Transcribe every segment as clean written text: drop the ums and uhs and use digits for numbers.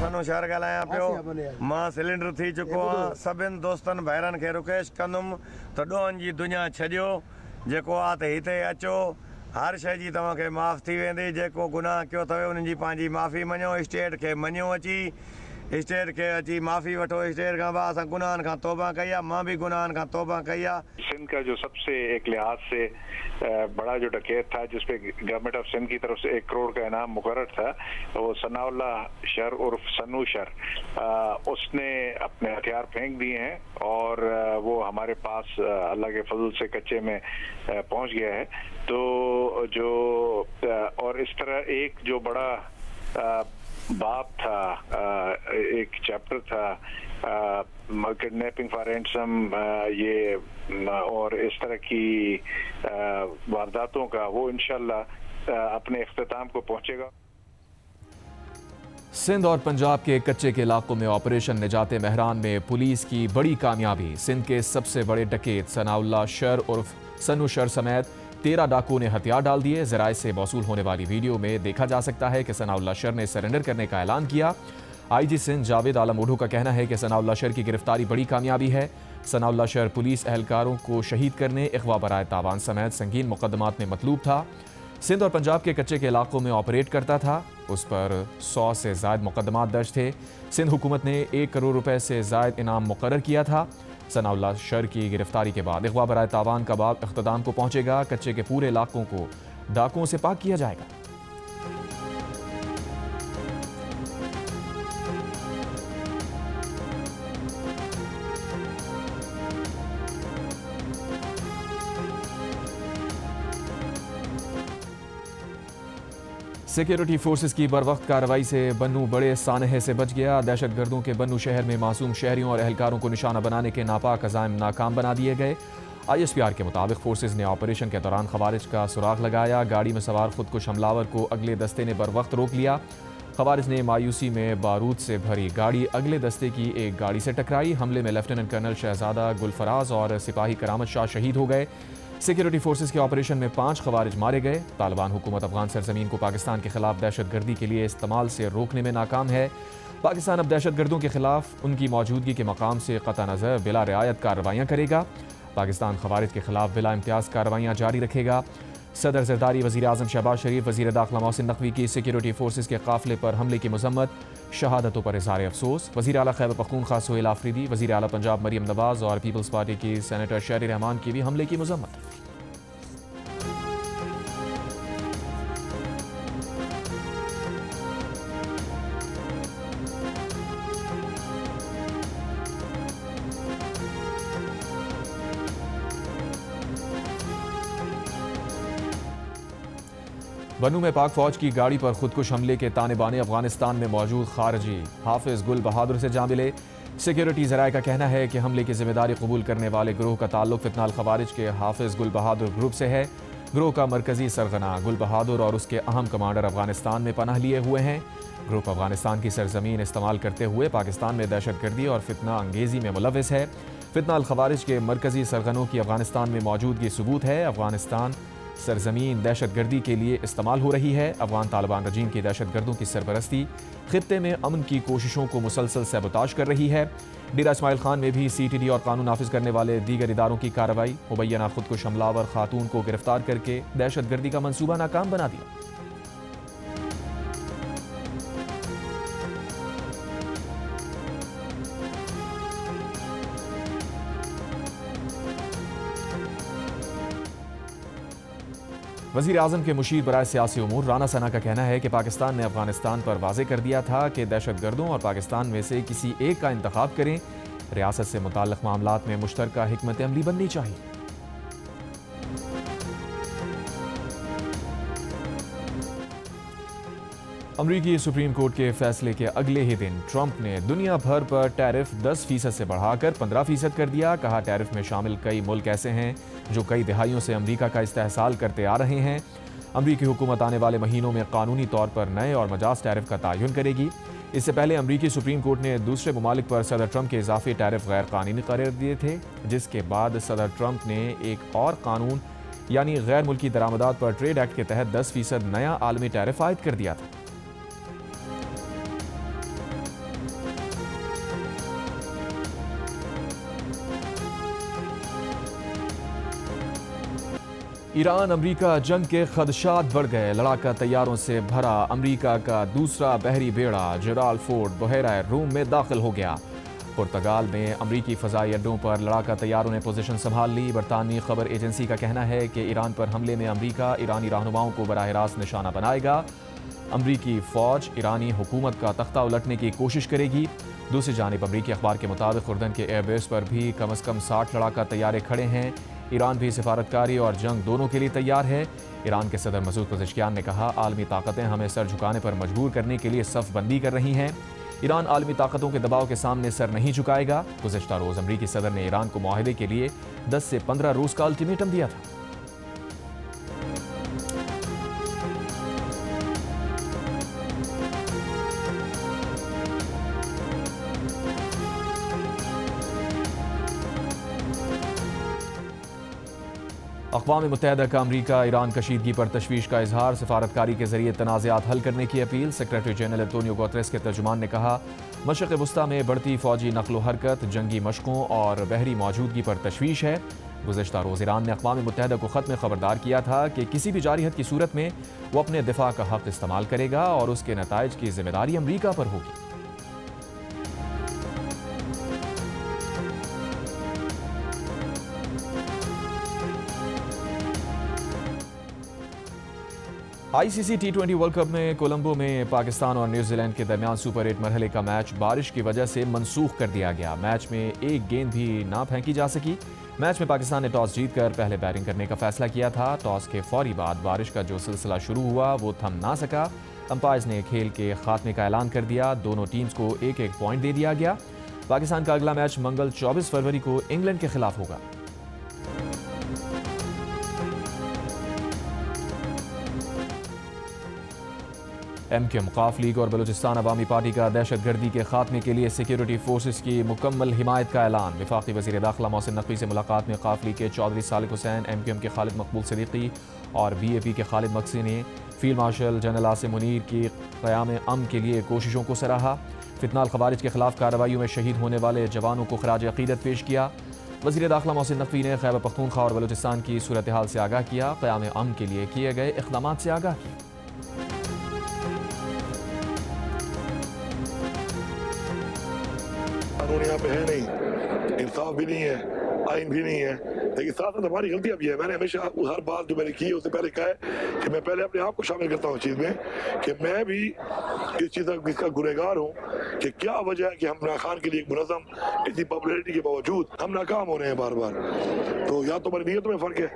सनू शहर ॻाल्हायां पियो। मां सिलेंडर थी चुको आहियां। सभिनि दोस्तनि भाइरनि खे रिक्वेस्ट कंदुमि त ॾोहनि जी दुनिया छॾियो, जेको आहे त हिते अचो। हर शइ जी तव्हांखे माफ़ थी वेंदी। जेको गुनाह कयो अथव उन्हनि जी पंहिंजी माफ़ी मञो। स्टेट खे मञो, स्टेट खे अची माफ़ी वठो। स्टेट खां बाद असां गुनाहनि खां तौबा कई आहे। मां बि गुनाहनि खां तौबा कई आहे। सिंध का जो सबसे एक लिहाज से बड़ा जो डकैत था, जिसपे गवर्नमेंट ऑफ सिंध की तरफ से 1 करोड़ का इनाम मुकर्रर था, वो सनाउल्लाह शर उर्फ सन्नू शर, उसने अपने हथियार फेंक दिए हैं और वो हमारे पास अल्लाह के फजल से कच्चे में पहुंच गया है। तो जो और इस तरह एक जो बड़ा बाप था, एक चैप्टर था किडनैपिंग फॉर रैंसम, ये और इस तरह की वारदातों का, वो इंशाल्लाह अपने इख्तिताम को पहुंचेगा। सिंध और पंजाब के कच्चे के इलाकों में ऑपरेशन निजात महरान में पुलिस की बड़ी कामयाबी। सिंध के सबसे बड़े डकैत सनाउल्लाह शर उर्फ सन्नू शर समेत 13 डाकुओं ने हथियार डाल दिए। ज़राए से मौसूल होने वाली वीडियो में देखा जा सकता है कि सनाउल्लाह शर ने सरेंडर करने का ऐलान किया। आईजी सिंध जावेद आलम ओढू का कहना है कि सनाउल्लाह शर की गिरफ्तारी बड़ी कामयाबी है। सनाउल्लाह शर पुलिस एहलकारों को शहीद करने, अगवा बराए तावान समेत संगीन मुकदमात में मतलूब था। सिंध और पंजाब के कच्चे के इलाकों में ऑपरेट करता था। उस पर 100 से ज़ायद मुकदमात दर्ज थे। सिंध हुकूमत ने 1 करोड़ रुपए से ज़ायद इनाम मुकर्रर किया था। सनाउल्लाह शर की गिरफ्तारी के बाद अगवा बराए तावान का बाब इख्तिताम को पहुंचेगा। कच्चे के पूरे इलाकों को डाकुओं से पाक किया जाएगा। सिक्योरिटी फोर्सेस की बरवक्त कार्रवाई से बन्नू बड़े सानहे से बच गया। दहशतगर्दों के बन्नू शहर में मासूम शहरियों और अहलकारों को निशाना बनाने के नापाक अज़ाइम नाकाम बना दिए गए। ISPR के मुताबिक फोर्सेस ने ऑपरेशन के दौरान खवारिज का सुराग लगाया। गाड़ी में सवार खुदकुश हमलावर को अगले दस्ते ने बरवक्त रोक लिया। खवारिज ने मायूसी में बारूद से भरी गाड़ी अगले दस्ते की एक गाड़ी से टकराई। हमले में लेफ्टिनेंट कर्नल शहजादा गुलफराज और सिपाही करामत शाह शहीद हो गए। सिक्योरिटी फोर्सेस के ऑपरेशन में 5 खवारिज मारे गए। तालिबान हुकूमत अफगान सरजमीन को पाकिस्तान के खिलाफ दहशतगर्दी के लिए इस्तेमाल से रोकने में नाकाम है। पाकिस्तान अब दहशतगर्दों के खिलाफ उनकी मौजूदगी के मकाम से कतई नज़र बिला रियायत कार्रवाइयाँ करेगा। पाकिस्तान खवारिज के खिलाफ बिला इम्तियाज कार्रवाइयाँ जारी रखेगा। सदर जरदारी, वज़ीर आज़म शहबाज शरीफ, वज़ीर दाखिला मोहसिन नकवी की सिक्योरिटी फोर्सेस के काफिले पर हमले की मजम्मत, शहादतों पर इज़हार अफसोस। वज़ीर आला खैबर पख्तूनख्वा सोहेल आफरीदी, वज़ीर आला पंजाब मरियम नवाज और पीपल्स पार्टी की सेनेटर शहरी रहमान की भी हमले की मजम्मत। बन्नू में पाक फौज की गाड़ी पर खुदकुश हमले के ताने बाने अफगानिस्तान में मौजूद खारजी हाफिज गुल बहादुर से जा मिले। सिक्योरिटी ज़राए का कहना है कि हमले की जिम्मेदारी कबूल करने वाले ग्रोह का ताल्लुक फितनाल खवारिज के हाफिज गुल बहादुर ग्रुप से है। ग्रोह का मरकजी सरगना गुल बहादुर और उसके अहम कमांडर अफगानिस्तान में पनाह लिए हुए हैं। ग्रुप अफगानिस्तान की सरजमीन इस्तेमाल करते हुए पाकिस्तान में दहशतगर्दी और फितना अंगेजी में मुलविस है। फितनाल खवारिज के मरकजी सरगनों की अफगानिस्तान में मौजूदगी सबूत है। अफगानिस्तान सरजमीन दहशतगर्दी के लिए इस्तेमाल हो रही है। अफगान तालिबान रजीम की दहशतगर्दों की सरपरस्ती खित्ते में अमन की कोशिशों को मुसलसल सैबोताज कर रही है। डेरा इस्माइल खान में भी CTD और कानून नाफिज करने वाले दीगर इदारों की कार्रवाई, मुबैना खुदकुश हमलावर खातून को गिरफ्तार करके दहशतगर्दी का मंसूबा नाकाम बना दिया। वज़ीर आज़म के मुशीर बराए सियासी उमूर राना सना का कहना है कि पाकिस्तान ने अफगानिस्तान पर वाज़े कर दिया था कि दहशतगर्दों और पाकिस्तान में से किसी एक का इंतखाब करें। रियासत से मुताल्लिक़ मामलात में मुश्तरका हिकमत अमली बननी चाहिए। अमरीकी सुप्रीम कोर्ट के फैसले के अगले ही दिन ट्रंप ने दुनिया भर पर टैरिफ 10% से बढ़ाकर 15% कर दिया। कहा, टैरिफ में शामिल कई मुल्क ऐसे हैं जो कई दिहाइयों से अमरीका का इस्तेहसाल करते आ रहे हैं। अमरीकी हुकूमत आने वाले महीनों में कानूनी तौर पर नए और मजाज टैरिफ का तयन करेगी। इससे पहले अमरीकी सुप्रीम कोर्ट ने दूसरे ममालिक पर सदर ट्रंप के इजाफी टैरिफ गैर कानूनी करार दिए थे, जिसके बाद सदर ट्रंप ने एक और कानून यानी गैर मुल्की दरामदात पर ट्रेड एक्ट के तहत 10% नया आलमी टैरिफ आयद कर दिया था। ईरान अमरीका जंग के खदशात बढ़ गए। लड़ाका तैयारों से भरा अमरीका का दूसरा बहरी बेड़ा जराल फोर्ट बहरा रूम में दाखिल हो गया। पुर्तगाल में अमरीकी फ़ज़ाई अड्डों पर लड़ाका तैयारों ने पोजीशन संभाल ली। बरतानवी खबर एजेंसी का कहना है कि ईरान पर हमले में अमरीका ईरानी रहनुमाओं को बराह रास्त निशाना बनाएगा। अमरीकी फ़ौज ईरानी हुकूमत का तख्ता उलटने की कोशिश करेगी। दूसरी जानिब अमरीकी अखबार के मुताबिक उर्दन के एयरबेस पर भी कम अज़ कम 60 लड़ाका तैयारे खड़े हैं। ईरान भी सिफारतकारी और जंग दोनों के लिए तैयार है। ईरान के सदर मसूद पज़ेश्कियान ने कहा, आलमी ताकतें हमें सर झुकाने पर मजबूर करने के लिए सफ़ बंदी कर रही हैं। ईरान आलमी ताकतों के दबाव के सामने सर नहीं झुकाएगा। गुज़श्ता रोज़ अमरीकी सदर ने ईरान को मुआहदे के लिए 10 से 15 रोज़ का अल्टीमेटम दिया था। अक़वाम मुत्तहिदा का अमरीका ईरान कशीदगी पर तशवीश का इजहार। सफारतकारी के जरिए तनाज़ात हल करने की appeal. Secretary general Antonio Guterres के तर्जुमान ने कहा, मशरिक़ वस्ता में बढ़ती फ़ौजी नक़्ल व हरकत, जंगी मशक़ों और बहरी मौजूदगी पर तशवीश है। गुज़श्ता रोज़ ईरान ने अक़वाम मुत्तहिदा को ख़त में ख़बरदार किया था कि किसी भी जारी हद की सूरत में वो अपने दिफ़ा का हक़ इस्तेमाल करेगा और उसके नताइज की ज़िम्मेदारी अमरीका पर होगी। आईसीसी टी20 वर्ल्ड कप में कोलंबो में पाकिस्तान और न्यूजीलैंड के दरमियान सुपर 8 मरहले का मैच बारिश की वजह से मनसूख कर दिया गया। मैच में एक गेंद भी ना फेंकी जा सकी। मैच में पाकिस्तान ने टॉस जीतकर पहले बैटिंग करने का फैसला किया था। टॉस के फौरी बाद बारिश का जो सिलसिला शुरू हुआ वो थम ना सका। अंपायर्स ने खेल के खात्मे का ऐलान कर दिया। दोनों टीम्स को एक एक पॉइंट दे दिया गया। पाकिस्तान का अगला मैच मंगल 24 फरवरी को इंग्लैंड के खिलाफ होगा। एमक्यूएम क़ाफ लीग और बलूचिस्तान अवामी पार्टी का दहशतगर्दी के खात्मे के लिए सिक्योरिटी फोर्सेस की मुकम्मल हिमायत का ऐलान। वफाकी वज़ीर दाखिला मोहसिन नकवी से मुलाकात में क़ाफ लीग के चौधरी सालिक हुसैन, एमक्यूएम के खालिद मकबूल सिद्दीकी और बीएपी के खालिद मकसी ने field marshal general Asim Munir की क़याम अमन के लिए कोशिशों को सराहा। फितनाल खवारिज के खिलाफ कार्रवाइयों में शहीद होने वाले जवानों को खराज अक़ीदत पेश किया। वज़ीर दाखिला मोहसिन नकवी ने खैबर पख्तूनख्वा और बलूचिस्तान की सूरत हाल से आगाह किया। क़याम अमन के लिए किए गए इक़दामात से आगाह किया। कानून यहाँ पे है नहीं, इंसाफ भी नहीं है, आइन भी नहीं है, लेकिन साथ साथ हमारी गलतियाँ भी है। मैंने हमेशा हर बात जो मैंने की है उससे पहले कहा है कि मैं पहले अपने आप को शामिल करता हूँ इस चीज़ में कि मैं भी इस चीज़ का गुनहगार हूँ कि क्या वजह है कि हम इमरान खान के लिए एक मुनज़्ज़म इतनी पॉपुलैरिटी के बावजूद हम नाकाम हो रहे हैं बार बार। तो या तो हमारी नीयत में फ़र्क है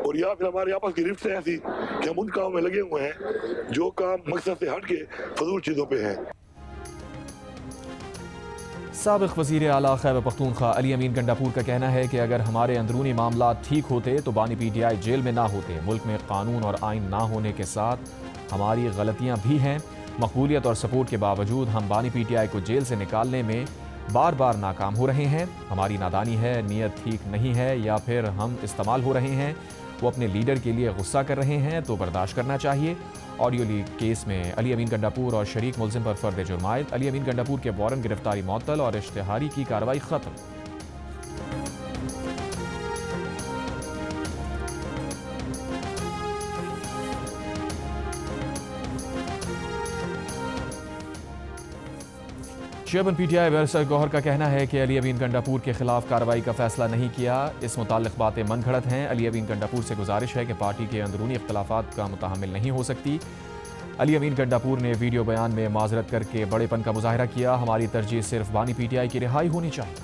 और या फिर हमारे आपस की रिफ्ट है ऐसी कि हम उन कामों में लगे हुए हैं जो काम मकसद से हट के फजूल चीज़ों पर हैं। साबिक़ वज़ीर आला खैबर पख्तूनख्वा अली अमीन गंडापुर का कहना है कि अगर हमारे अंदरूनी मामला ठीक होते तो बानी पीटीआई जेल में ना होते। मुल्क में कानून और आइन ना होने के साथ हमारी गलतियां भी हैं। मकबूलियत और सपोर्ट के बावजूद हम बानी पीटीआई को जेल से निकालने में बार बार नाकाम हो रहे हैं। हमारी नादानी है, नीयत ठीक नहीं है या फिर हम इस्तेमाल हो रहे हैं। वो अपने लीडर के लिए गुस्सा कर रहे हैं तो बर्दाश्त करना चाहिए। ऑडियो लीक केस में अली अमीन गंडापुर और शरीक मुलजिम पर फर्द जुर्मायत। अली अमीन गंडापुर के वारंट गिरफ्तारी मुअत्तल और इश्तिहारी की कार्रवाई खत्म। चेयरमैन पीटीआई बैरिस्टर गौहर का कहना है कि अली अमीन गंडापुर के खिलाफ कार्रवाई का फैसला नहीं किया। इस मुताल्लिक़ बातें मनगढ़ंत हैं। अली अमीन गंडापुर से गुजारिश है कि पार्टी के अंदरूनी इख्तलाफात का मुतहम्मिल नहीं हो सकती। अली अमीन गंडापुर ने वीडियो बयान में माजरत करके बड़ेपन का मुजाहरा किया। हमारी तरजीह सिर्फ बानी पीटीआई की रिहाई होनी चाहिए।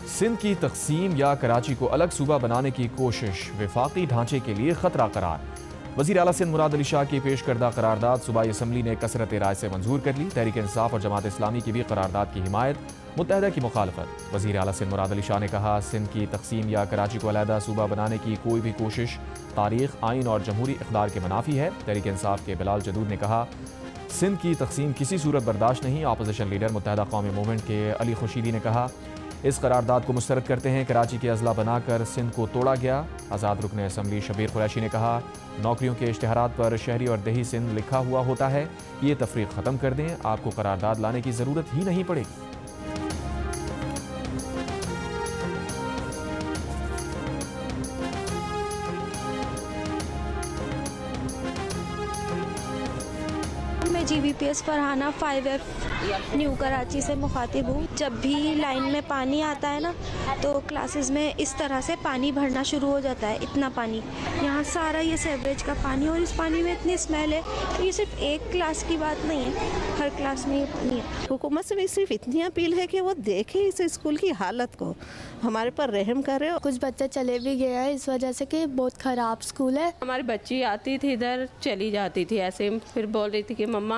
सिंध की तकसीम या कराची को अलग सूबा बनाने की कोशिश वफाकी ढांचे के लिए खतरा करार। वज़ीर आला सिंध मुराद अली शाह की पेश करदा करारदाद सूबाई असम्बली ने कसरत राय से मंजूर कर ली। तहरीक इंसाफ और जमात इस्लामी की भी करारदाद की हिमायत, मुत्तहदा की मुखालफत। वज़ीर आला सिंध मुराद अली शाह ने कहा, सिंध की तकसीम या कराची को अलहदा सूबा बनाने की कोई भी कोशिश तारीख, आइन और जमहूरी इक़्तिदार के मनाफी है। तहरीक इंसाफ के बिलाल जदूद ने कहा, सिंध की तकसीम किसी सूरत बर्दाश्त नहीं। अपोजिशन लीडर मुत्तहदा कौमी मूवमेंट के अली खुशीदी ने कहा, इस करारदाद को मुस्तरद करते हैं। कराची के अजला बनाकर सिंध को तोड़ा गया। आज़ाद रुकन असम्बली शबीर कुरैशी ने कहा, नौकरियों के इश्तिहारात पर शहरी और दही सिंध लिखा हुआ होता है। ये तफरीक ख़त्म कर दें, आपको करारदाद लाने की ज़रूरत ही नहीं पड़ेगी। GBPS Farhana 5F new Karachi से मुखातिब हूँ। जब भी लाइन में पानी आता है ना तो क्लासेस में इस तरह से पानी भरना शुरू हो जाता है, इतना पानी। यहाँ सारा ये सीवरेज का पानी, और इस पानी में इतनी स्मेल है। ये सिर्फ एक क्लास की बात नहीं है, हर क्लास में ये पानी है। हुकूमत से भी सिर्फ इतनी अपील है कि वो देखे इस स्कूल की हालत को, हमारे पर रहम करे। कुछ बच्चे चले भी गए हैं इस वजह से कि बहुत ख़राब स्कूल है। हमारी बच्ची आती थी इधर, चली जाती थी ऐसे, फिर बोल रही थी कि मम्मा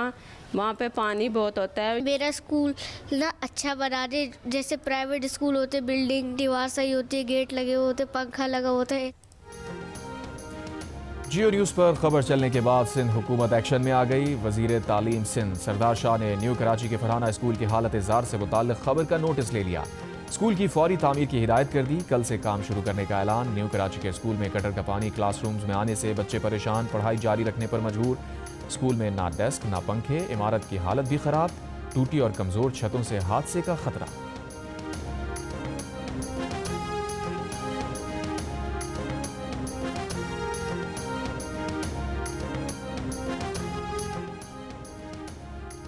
वहाँ पे पानी बहुत होता है। मेरा स्कूल ना अच्छा बना दे, जैसे प्राइवेट स्कूल होते, बिल्डिंग दीवार सही होती है, गेट लगे होते, पंखा लगा होता है। जियो न्यूज़ पर खबर चलने के बाद सिंध हुकूमत एक्शन में आ गई। वजीर तालीम सिंध सरदार शाह ने न्यू कराची के फरहाना स्कूल की हालत जार से मुताल्लिक खबर का नोटिस ले लिया। स्कूल की फौरी तामीर की हिदायत कर दी। कल से काम शुरू करने का ऐलान। न्यू कराची के स्कूल में गटर का पानी क्लासरूम्स में आने से बच्चे परेशान, पढ़ाई जारी रखने पर मजबूर। स्कूल में ना डेस्क ना पंखे, इमारत की हालत भी खराब, टूटी और कमजोर छतों से हादसे का खतरा।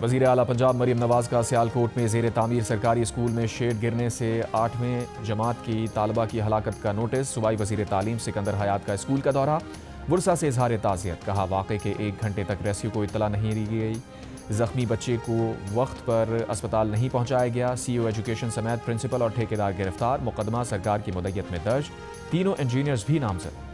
वज़ीर आला पंजाब मरीम नवाज का सियालकोट में ज़ेर तामीर सरकारी स्कूल में शेड गिरने से 8वें जमात की तालबा की हलाकत का नोटिस। सूबाई वज़ीर तालीम सिकंदर हयात का स्कूल का दौरा। बुरसा से इजहार ताज़ियत। कहा वाक़े के 1 घंटे तक रेस्क्यू को इत्तला नहीं दी गई। ज़ख्मी बच्चे को वक्त पर अस्पताल नहीं पहुँचाया गया। CEO एजुकेशन समेत प्रिंसिपल और ठेकेदार गिरफ्तार। मुकदमा सरकार की मुद्दत में दर्ज। तीनों इंजीनियर्स भी नामजद।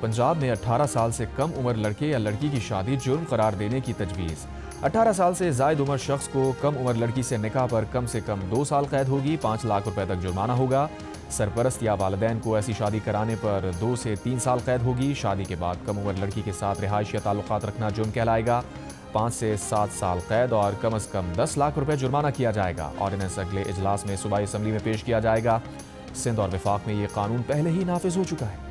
पंजाब में 18 साल से कम उम्र लड़के या लड़की की शादी जुर्म करार देने की तजवीज़। 18 साल से ज़ायद उम्र शख्स को कम उम्र लड़की से निकाह पर कम से कम 2 साल कैद होगी, 5 लाख रुपए तक जुर्माना होगा। सरपरस्त या वालिदैन को ऐसी शादी कराने पर 2 से 3 साल कैद होगी। शादी के बाद कम उम्र लड़की के साथ रिहाइश या ताल्लुकात रखना जुर्म कहलाएगा। 5 से 7 साल कैद और कम अज़ कम 10 लाख रुपए जुर्माना किया जाएगा। ऑर्डिनेंस अगले इजलास में सूबाई असम्बली में पेश किया जाएगा। सिंध और वफाक में ये कानून पहले ही नाफिज हो चुका है।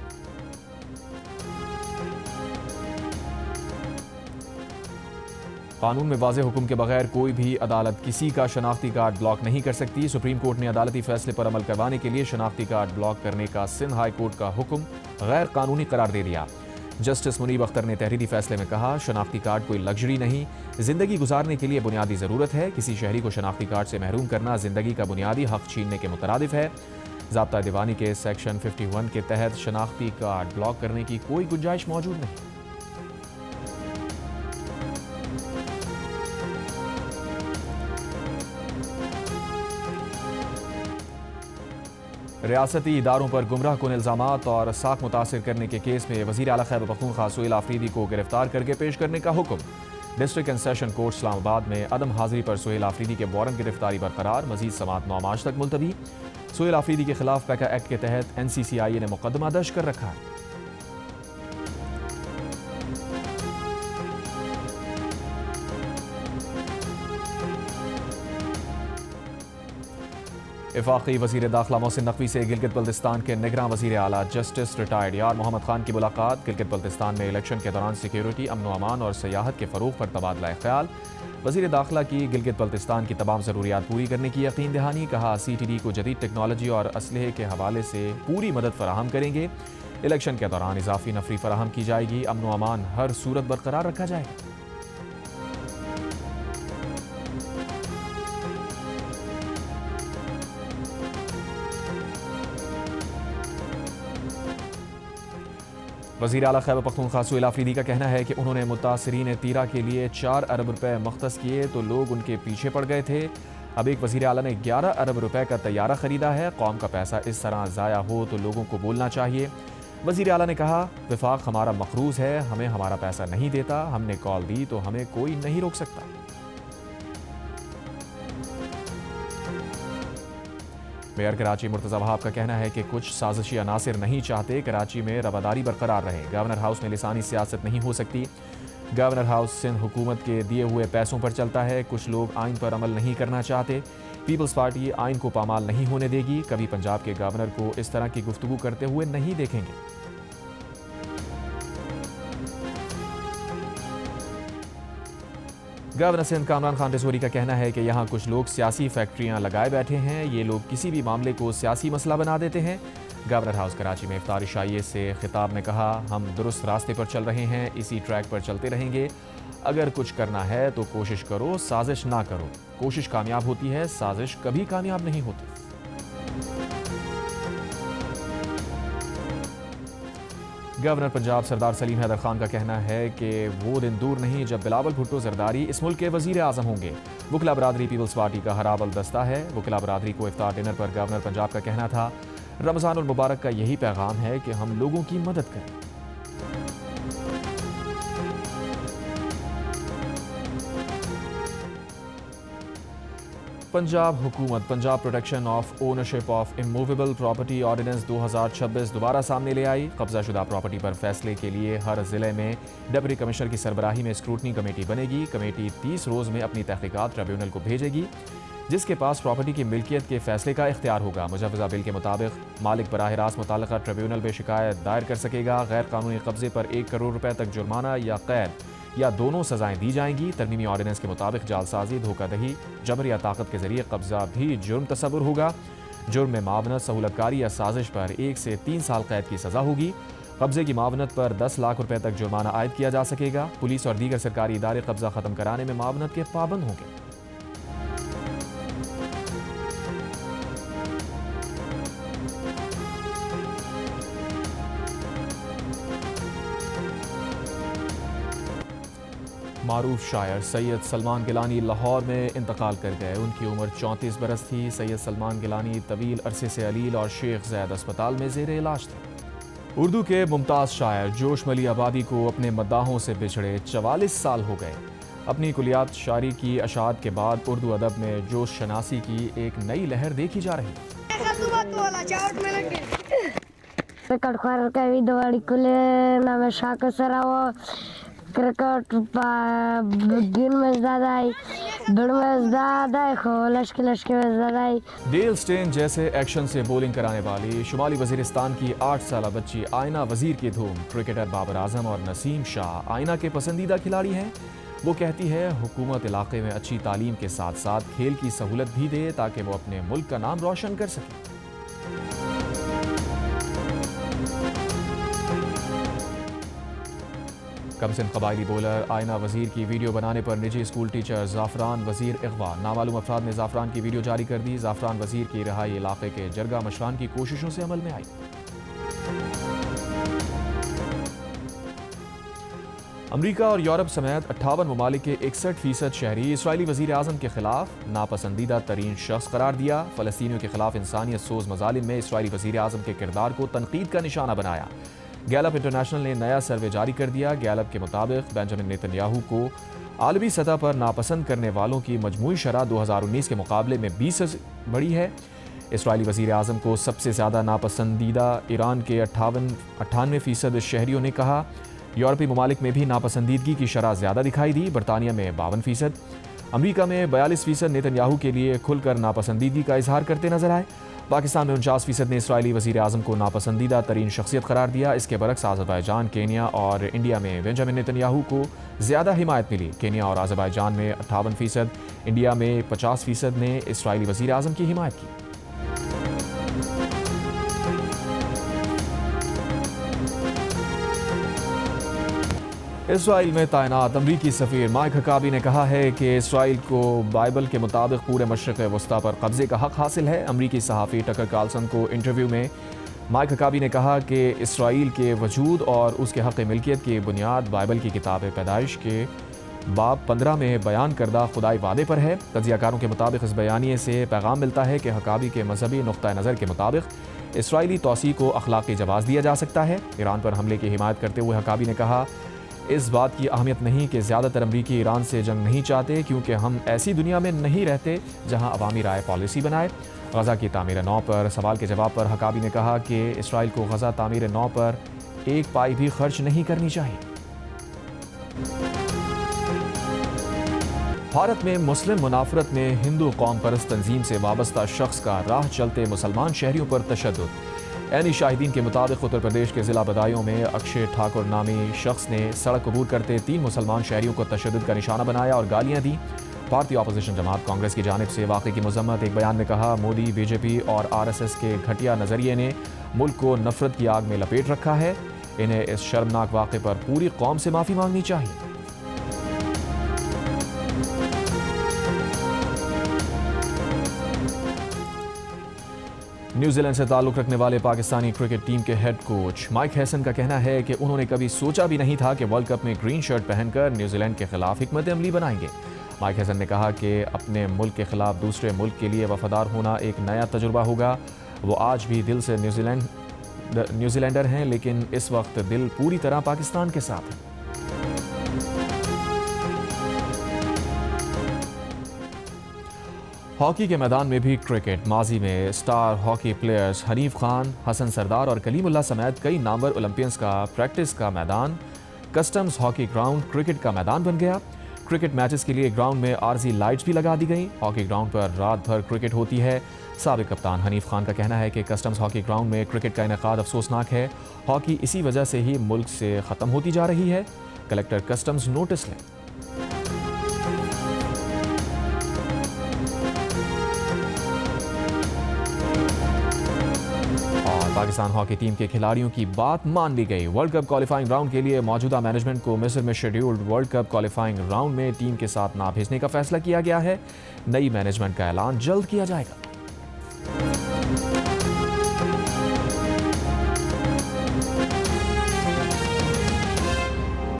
कानून में वाज़ेह हुक्म के बगैर कोई भी अदालत किसी का शनाख्ती कार्ड ब्लॉक नहीं कर सकती। सुप्रीम कोर्ट ने अदालती फैसले पर अमल करवाने के लिए शनाख्ती कार्ड ब्लॉक करने का सिंध हाई कोर्ट का हुक्म गैर कानूनी करार दे दिया। जस्टिस मुनीब अख्तर ने तहरीरी फैसले में कहा, शनाख्ती कार्ड कोई लग्जरी नहीं, जिंदगी गुजारने के लिए बुनियादी ज़रूरत है। किसी शहरी को शनाख्ती कार्ड से महरूम करना जिंदगी का बुनियादी हक छीनने के मुतरादिफ है। ज़ाब्ता दीवानी के सेक्शन 51 के तहत शनाख्ती कार्ड ब्लॉक करने की कोई गुंजाइश मौजूद नहीं। रियासती इदारों पर गुमराह कुन इल्ज़ामात और साख मुतासिर करने के केस में वज़ीर आला खैबर पख्तूनख्वा सुहेल आफरीदी को गिरफ्तार करके पेश करने का हुक्म। District and session court Islamabad में अदम हाजिरी पर सुहेल आफरीदी के वारंट गिरफ्तारी बरकरार। मजीद समाअत 9 मार्च तक मुलतवी। सुहेल आफरीदी के खिलाफ पैका एक्ट के तहत NCCIA ने मुकदमा दर्ज कर रखा है। वफाकी वज़ीर दाखिला मोहसिन नकवी से गिलगित बल्तिस्तान के निगरान वज़ीर आला जस्टिस रिटायर्ड यार मोहम्मद खान की मुलाकात। गिलगित बल्तिस्तान में इलेक्शन के दौरान सिक्योरिटी, अमन व अमान और सियाहत के फ़रोग़ पर तबादला ख्याल। वज़ीर दाखिला की गिलगित बल्तिस्तान की तमाम ज़रूरियात पूरी करने की यकीन दहानी। कहा, CTD को जदीद टेक्नोलॉजी और असलहे के हवाले से पूरी मदद फराहम करेंगे। इलेक्शन के दौरान इजाफी नफरी फराहम की जाएगी। अमन व अमान हर सूरत बरकरार रखा जाएगा। वज़ीर आला खैबर पख्तूनख्वा सुहेल आफरीदी का कहना है कि उन्होंने मुतासरीन तीरा के लिए 4 अरब रुपए मुख्तस किए तो लोग उनके पीछे पड़ गए थे। अब एक वज़ीर आला ने 11 अरब रुपए का तैयारा खरीदा है। कौम का पैसा इस तरह ज़ाया हो तो लोगों को बोलना चाहिए। वज़ीर आला ने कहा, वफाक हमारा मखरूज है, हमें हमारा पैसा नहीं देता। हमने कॉल दी तो हमें कोई नहीं रोक सकता। मेयर कराची मुर्तज़ा वहाब का कहना है कि कुछ साजिशी अनासिर नहीं चाहते कराची में रवादारी बरकरार रहे। गवर्नर हाउस में लिसानी सियासत नहीं हो सकती। गवर्नर हाउस सिंध हुकूमत के दिए हुए पैसों पर चलता है। कुछ लोग आइन पर अमल नहीं करना चाहते। पीपल्स पार्टी आइन को पामाल नहीं होने देगी। कभी पंजाब के गवर्नर को इस तरह की गुफ्तगू करते हुए नहीं देखेंगे। गवर्नर सिंध कामरान खान रिजवी का कहना है कि यहाँ कुछ लोग सियासी फैक्ट्रियाँ लगाए बैठे हैं। ये लोग किसी भी मामले को सियासी मसला बना देते हैं। गवर्नर हाउस कराची में इफ्तार इशाइये से खिताब में कहा, हम दुरुस्त रास्ते पर चल रहे हैं, इसी ट्रैक पर चलते रहेंगे। अगर कुछ करना है तो कोशिश करो, साजिश ना करो। कोशिश कामयाब होती है, साजिश कभी कामयाब नहीं होती। गवर्नर पंजाब सरदार सलीम हैदर खान का कहना है कि वो दिन दूर नहीं जब बिलावल भुट्टो जरदारी इस मुल्क के वजीर आजम होंगे। वकला बरादरी पीपल्स पार्टी का हराबल दस्ता है। वकला बरादरी को इफ्तार डिनर पर गवर्नर पंजाब का कहना था, रमज़ानुल मुबारक का यही पैगाम है कि हम लोगों की मदद करें। पंजाब हुकूमत Punjab protection of ownership of immovable property ordinance 2026 दोबारा सामने ले आई। कब्जाशुदा प्रॉपर्टी पर फैसले के लिए हर जिले में डिप्टी कमिश्नर की सरबराही में स्क्रूटनी कमेटी बनेगी। कमेटी 30 रोज़ में अपनी तहकीकात ट्रिब्यूनल को भेजेगी, जिसके पास प्रॉपर्टी की मिल्कियत के फैसले का इख्तियार होगा। मुजव्वज़ा बिल के मुताबिक मालिक बराह रास्त मुताल्लिक़ा ट्रिब्यूनल में शिकायत दायर कर सकेगा। गैर कानूनी कब्जे पर 1 करोड़ रुपए तक जुर्माना या कैद या दोनों सजाएं दी जाएंगी। तरमीमी ऑर्डिनेंस के मुताबिक जालसाजी, धोखाधड़ी, जबर या ताकत के जरिए कब्जा भी जुर्म तस्वुर होगा। जुर्म में मावनत, सहूलतकारी या साजिश पर 1 से 3 साल कैद की सजा होगी। कब्जे की मावनत पर 10 लाख रुपए तक जुर्माना आयद किया जा सकेगा। पुलिस और दीगर सरकारी इदारे कब्जा खत्म कराने में मावनत के पाबंद होंगे। मारूफ शायर सैयद सलमान गिलानी लाहौर में इंतकाल कर गए। उनकी उम्र 34 बरस थी। सैयद सलमान गिलानी तवील अरसे से अलील और शेख ज़ैद अस्पताल में ज़ेर इलाज थे। उर्दू के मुमताज़ शायर जोश मली आबादी को अपने मद्दाहों से बिछड़े 44 साल हो गए। अपनी कुलियात शायरी की अशात के बाद उर्दू अदब में जोश शनासी की एक नई लहर देखी जा रही है। क्रिकेट गिन में ज़्यादा आई, बड़ में ज़्यादा लश्के में ज़्यादा आई। डेल स्टेन जैसे एक्शन से बॉलिंग कराने वाली शुमाली वजीरिस्तान की 8 साला बच्ची आयना वजीर की धूम। क्रिकेटर बाबर आजम और नसीम शाह आयना के पसंदीदा खिलाड़ी हैं। वो कहती है हुकूमत इलाके में अच्छी तालीम के साथ साथ खेल की सहूलत भी दे ताकि वो अपने मुल्क का नाम रोशन कर सके। कमसिन कबायली बॉलर आयना वजीर की वीडियो बनाने पर निजी स्कूल टीचर ज़ाफ़रान वजीर अगवा। नामालूम अफराद ने ज़ाफ़रान की वीडियो जारी कर दी। ज़ाफ़रान वजीर की रिहाई इलाके के जरगा मशरान की कोशिशों से अमल में आई। अमरीका और यूरोप समेत 58 ममालिक के 61% शहरी इसराइली वजीर आज़म के खिलाफ नापसंदीदा तरीन शख्स करार दिया। फ़लस्तीनियों के खिलाफ इंसानियत सोज मज़ालिम में इसराइली वजीर आज़म के किरदार को तनकीद का निशाना बनाया। गैलप इंटरनेशनल ने नया सर्वे जारी कर दिया। गैलप के मुताबिक बेंजामिन नेतन्याहू को आलमी सतह पर नापसंद करने वालों की मजमूई शरह 2019 के मुकाबले में 20 बढ़ी है। इसराइली वजीर आज़म को सबसे ज़्यादा नापसंदीदा ईरान के 98% शहरियों ने कहा। यूरोपीय ममालिक में भी नापसंदीदगी की शरह ज़्यादा दिखाई दी। बरतानिया में 52%, अमरीका में 42% नेतन्याहू के लिए खुलकर नापसंदीदगी का इजहार करते नजर आए। पाकिस्तान में 49% ने इसराइली वजीर आज़म को नापसंदीदा तरीन शख्सियत करार दिया। इसके बरक्स आज़रबाईजान, केन्या और इंडिया में बेंजामिन नेतन्याहू को ज़्यादा हिमायत मिली। केन्या और आज़रबाईजान में 58%, इंडिया में 50% ने इसराइली वजीर आज़म की हिमायत की। इसराइल में तैनात अमरीकी सफ़ीर माइक हकाबी ने कहा है कि इसराइल को बाइबल के मुताबिक पूरे मशरक़ वस्ता पर कब्ज़े का हक़ हासिल है। अमरीकी सहाफ़ी टकर कार्लसन को इंटरव्यू में माइक हकाबी ने कहा कि इसराइल के वजूद और उसके हक़ मिल्कियत की बुनियाद बाइबल की किताब पैदाइश के बाब 15 में बयान करदा खुदाई वादे पर है। तज्ज़ियाकारों के मुताबिक इस बयानिए से पैगाम मिलता है कि हकाबी के मजहबी नुक़्ता नज़र के मुताबिक इसराइली तौसी को अखलाक़ी जवाज़ दिया जा सकता है। ईरान पर हमले की हिमायत करते हुए हकाबी ने कहा, इस बात की अहमियत नहीं कि ज़्यादातर अमरीकी ईरान से जंग नहीं चाहते, क्योंकि हम ऐसी दुनिया में नहीं रहते जहां अवामी राय पॉलिसी बनाए। गज़ा की तामीर नौ पर सवाल के जवाब पर हकाबी ने कहा कि इसराइल को गज़ा तामीर नौ पर 1 पाई भी खर्च नहीं करनी चाहिए। भारत में मुस्लिम मुनाफरत में हिंदू कौम परस्त तंजीम से वाबस्ता शख्स का राह चलते मुसलमान शहरियों पर तशद्दुद। ऐनी शाहिदीन के मुताबिक उत्तर प्रदेश के ज़िला बदायूं में अक्षय ठाकुर नामी शख्स ने सड़क अबूर करते 3 मुसलमान शहरियों को तशद्दुद का निशाना बनाया और गालियां दी। भारतीय अपोजिशन जमात कांग्रेस की जानिब से वाक़े की मजम्मत। एक बयान में कहा, मोदी, बीजेपी और RSS के घटिया नज़रिए ने मुल्क को नफरत की आग में लपेट रखा है। इन्हें इस शर्मनाक वाक़े पर पूरी कौम से माफ़ी मांगनी चाहिए। न्यूजीलैंड से ताल्लुक़ रखने वाले पाकिस्तानी क्रिकेट टीम के हेड कोच माइक हैसन का कहना है कि उन्होंने कभी सोचा भी नहीं था कि वर्ल्ड कप में ग्रीन शर्ट पहनकर न्यूजीलैंड के खिलाफ हिकमत अमली बनाएंगे। माइक हैसन ने कहा कि अपने मुल्क के खिलाफ दूसरे मुल्क के लिए वफादार होना एक नया तजुर्बा होगा। वो आज भी दिल से न्यूजीलैंडर हैं, लेकिन इस वक्त दिल पूरी तरह पाकिस्तान के साथ है। हॉकी के मैदान में भी क्रिकेट। माजी में star hockey players Hanif Khan, Hasan Sardar और कलीमुल्लाह समेत कई नामवर ओलंपियंस का प्रैक्टिस का मैदान कस्टम्स हॉकी ग्राउंड क्रिकेट का मैदान बन गया। क्रिकेट मैचेस के लिए ग्राउंड में आरजी लाइट्स भी लगा दी गई। हॉकी ग्राउंड पर रात भर क्रिकेट होती है। साबिक कप्तान हनीफ खान का कहना है कि कस्टम्स हॉकी ग्राउंड में क्रिकेट का इनेकाद अफसोसनाक है। हॉकी इसी वजह से ही मुल्क से ख़त्म होती जा रही है। कलेक्टर कस्टम्स नोटिस लें। पाकिस्तान हॉकी टीम के खिलाड़ियों की बात मान ली गई। वर्ल्ड कप क्वालिफाइंग राउंड के लिए मौजूदा मैनेजमेंट को मिस्र में scheduled world cup qualifying round में टीम के साथ ना भेजने का फैसला किया गया है। नई मैनेजमेंट का ऐलान जल्द किया जाएगा।